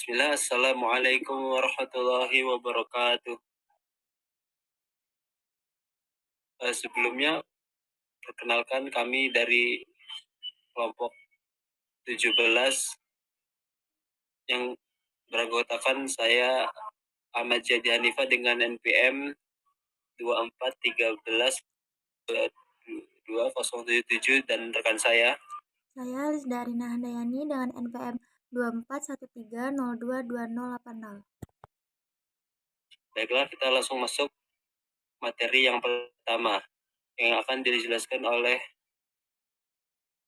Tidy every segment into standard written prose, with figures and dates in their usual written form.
Bismillah, Assalamualaikum warahmatullahi wabarakatuh. Sebelumnya, perkenalkan kami dari kelompok 17 yang beranggotakan saya Ahmad Jadi Hanifah dengan NPM 2413 dan rekan saya. Saya Rizda Arina Handayani dengan NPM 2413022080. Baiklah, kita langsung masuk materi yang pertama yang akan dijelaskan oleh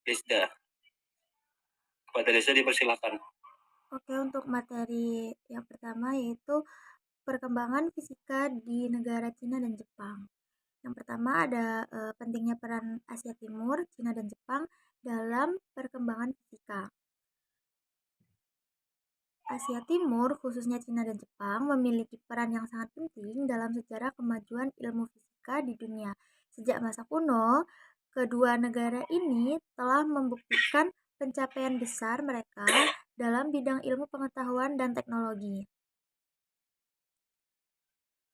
Rizda. Kepada Rizda dipersilakan. Oke, untuk materi yang pertama yaitu perkembangan fisika di negara Cina dan Jepang. Yang pertama ada pentingnya peran Asia Timur, Cina dan Jepang dalam perkembangan fisika. Asia Timur, khususnya Cina dan Jepang, memiliki peran yang sangat penting dalam sejarah kemajuan ilmu fisika di dunia. Sejak masa kuno, kedua negara ini telah membuktikan pencapaian besar mereka dalam bidang ilmu pengetahuan dan teknologi.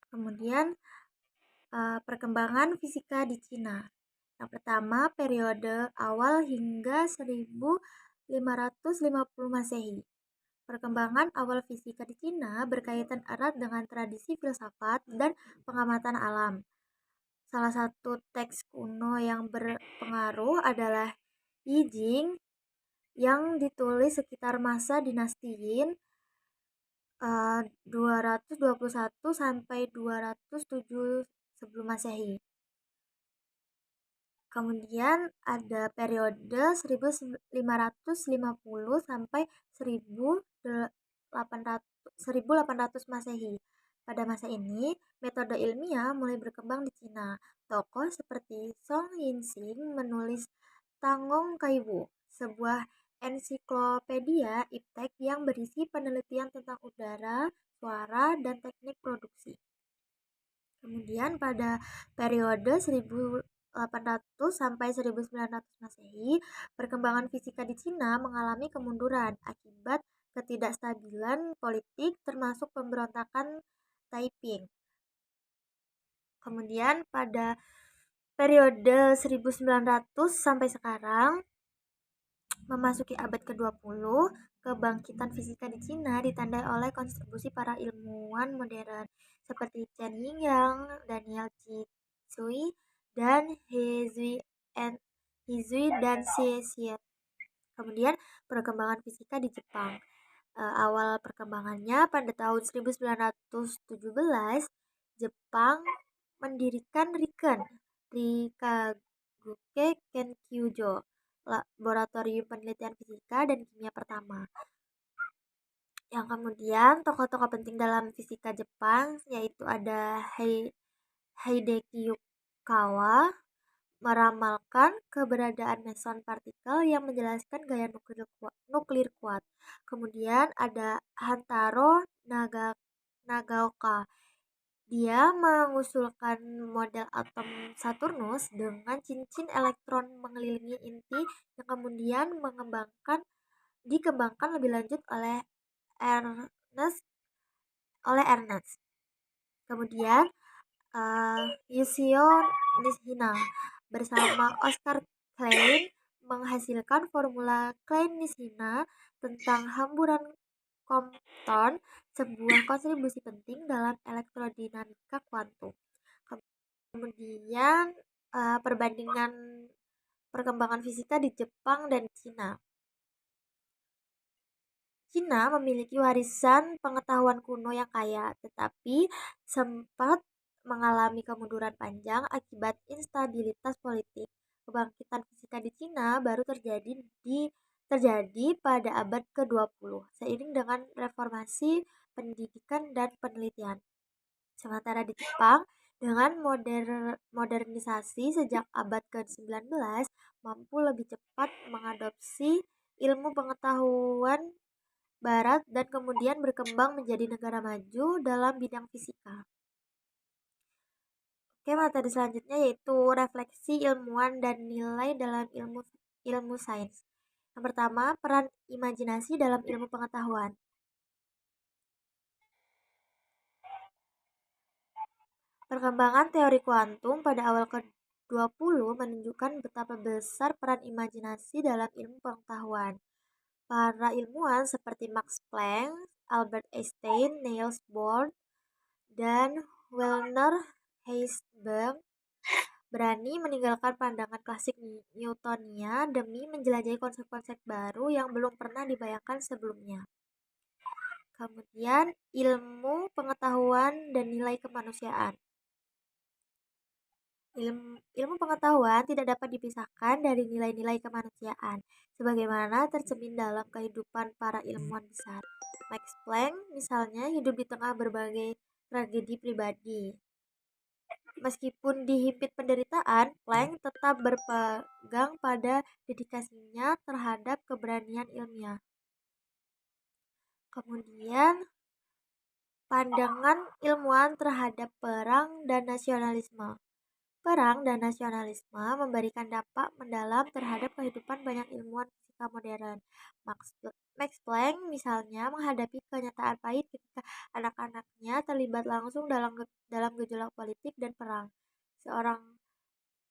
Kemudian, perkembangan fisika di Cina. Yang pertama, periode awal hingga 1550 Masehi. Perkembangan awal fisika di Cina berkaitan erat dengan tradisi filsafat dan pengamatan alam. Salah satu teks kuno yang berpengaruh adalah I Ching yang ditulis sekitar masa dinasti Yin 221 sampai 207 sebelum Masehi. Kemudian ada periode 1550 sampai 1800 Masehi. Pada masa ini, metode ilmiah mulai berkembang di Cina. Tokoh seperti Song Yinxing menulis Tangong Kaiwu, sebuah ensiklopedia iptek yang berisi penelitian tentang udara, suara, dan teknik produksi. Kemudian pada periode 1800 sampai 1900 Masehi, perkembangan fisika di Cina mengalami kemunduran akibat ketidakstabilan politik termasuk pemberontakan Taiping. Kemudian pada periode 1900 sampai sekarang memasuki abad ke-20, kebangkitan fisika di Cina ditandai oleh kontribusi para ilmuwan modern seperti Chen Yingyang, Daniel Tsui, dan He Zui dan Xie Xie. Kemudian perkembangan fisika di Jepang. Awal perkembangannya pada tahun 1917, Jepang mendirikan Rikaguke Kenkyujo, laboratorium penelitian fisika dan kimia pertama. Yang kemudian tokoh-tokoh penting dalam fisika Jepang yaitu ada Hideki Yukawa, meramalkan keberadaan meson partikel yang menjelaskan gaya nuklir kuat. Kemudian ada Hantaro Nagaoka. Dia mengusulkan model atom Saturnus dengan cincin elektron mengelilingi inti yang kemudian dikembangkan lebih lanjut oleh Ernst. Kemudian Yasuo Nishina bersama Oscar Klein menghasilkan formula Klein-Nishina tentang hamburan Compton, sebuah kontribusi penting dalam elektrodinamika kuantum. Kemudian perbandingan perkembangan fisika di Jepang dan Cina. Cina memiliki warisan pengetahuan kuno yang kaya, tetapi sempat mengalami kemunduran panjang akibat instabilitas politik. Kebangkitan fisika di Cina baru terjadi pada abad ke-20 seiring dengan reformasi pendidikan dan penelitian. Sementara di Jepang, dengan modernisasi sejak abad ke-19 mampu lebih cepat mengadopsi ilmu pengetahuan Barat dan kemudian berkembang menjadi negara maju dalam bidang fisika. Oke, materi selanjutnya yaitu refleksi ilmuwan dan nilai dalam ilmu sains. Yang pertama, peran imajinasi dalam ilmu pengetahuan. Perkembangan teori kuantum pada awal ke-20 menunjukkan betapa besar peran imajinasi dalam ilmu pengetahuan. Para ilmuwan seperti Max Planck, Albert Einstein, Niels Bohr, dan Werner Heisenberg berani meninggalkan pandangan klasik Newtonia demi menjelajahi konsep-konsep baru yang belum pernah dibayangkan sebelumnya. Kemudian, ilmu pengetahuan dan nilai kemanusiaan. Ilmu pengetahuan tidak dapat dipisahkan dari nilai-nilai kemanusiaan, sebagaimana tercermin dalam kehidupan para ilmuwan besar. Max Planck, misalnya, hidup di tengah berbagai tragedi pribadi. Meskipun dihimpit penderitaan, Planck tetap berpegang pada dedikasinya terhadap keberanian ilmiah. Kemudian, pandangan ilmuwan terhadap perang dan nasionalisme. Perang dan nasionalisme memberikan dampak mendalam terhadap kehidupan banyak ilmuwan fisika modern. Max Planck misalnya menghadapi kenyataan pahit ketika anak-anaknya terlibat langsung dalam gejolak politik dan perang. Seorang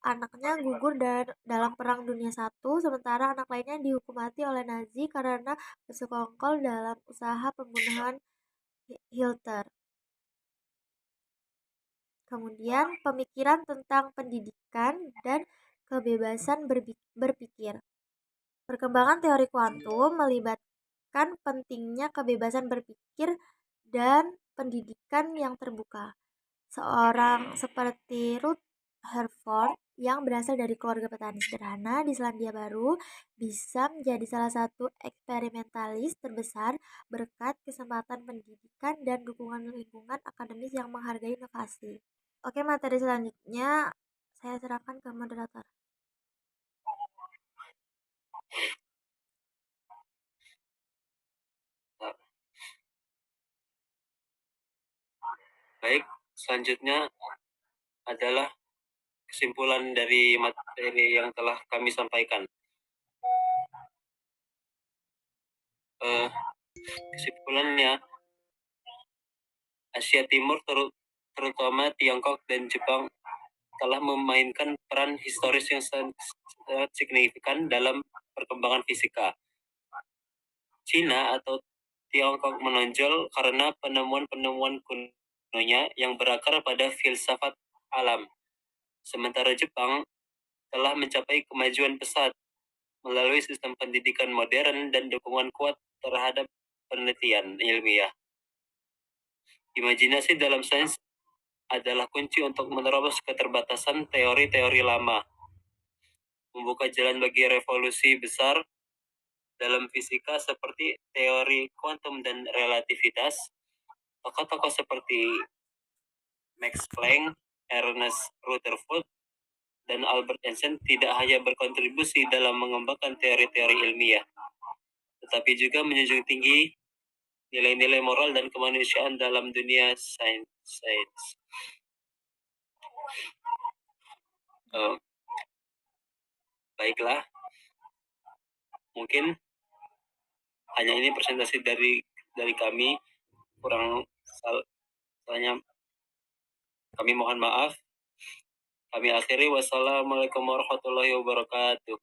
anaknya gugur dalam Perang Dunia I, sementara anak lainnya dihukum mati oleh Nazi karena bersekongkol dalam usaha pembunuhan Hitler. Kemudian, pemikiran tentang pendidikan dan kebebasan berpikir. Perkembangan teori kuantum melibatkan pentingnya kebebasan berpikir dan pendidikan yang terbuka. Seorang seperti Ruth Herford yang berasal dari keluarga petani sederhana di Selandia Baru bisa menjadi salah satu eksperimentalis terbesar berkat kesempatan pendidikan dan dukungan lingkungan akademis yang menghargai inovasi. Oke, materi selanjutnya saya serahkan ke moderator. Baik, selanjutnya adalah kesimpulan dari materi yang telah kami sampaikan. Kesimpulannya, Asia Timur terutama Tiongkok dan Jepang telah memainkan peran historis yang sangat signifikan dalam perkembangan fisika. Cina atau Tiongkok menonjol karena penemuan-penemuan kunonya yang berakar pada filsafat alam. Sementara Jepang telah mencapai kemajuan pesat melalui sistem pendidikan modern dan dukungan kuat terhadap penelitian ilmiah. Imajinasi dalam sains adalah kunci untuk menerobos keterbatasan teori-teori lama, membuka jalan bagi revolusi besar dalam fisika seperti teori kuantum dan relativitas. Tokoh-tokoh seperti Max Planck, Ernest Rutherford, dan Albert Einstein tidak hanya berkontribusi dalam mengembangkan teori-teori ilmiah, tetapi juga menjunjung tinggi nilai-nilai moral dan kemanusiaan dalam dunia sains. Baiklah, mungkin hanya ini presentasi dari kami. Kurang salahnya kami mohon maaf. Kami akhiri. Wassalamualaikum warahmatullahi wabarakatuh.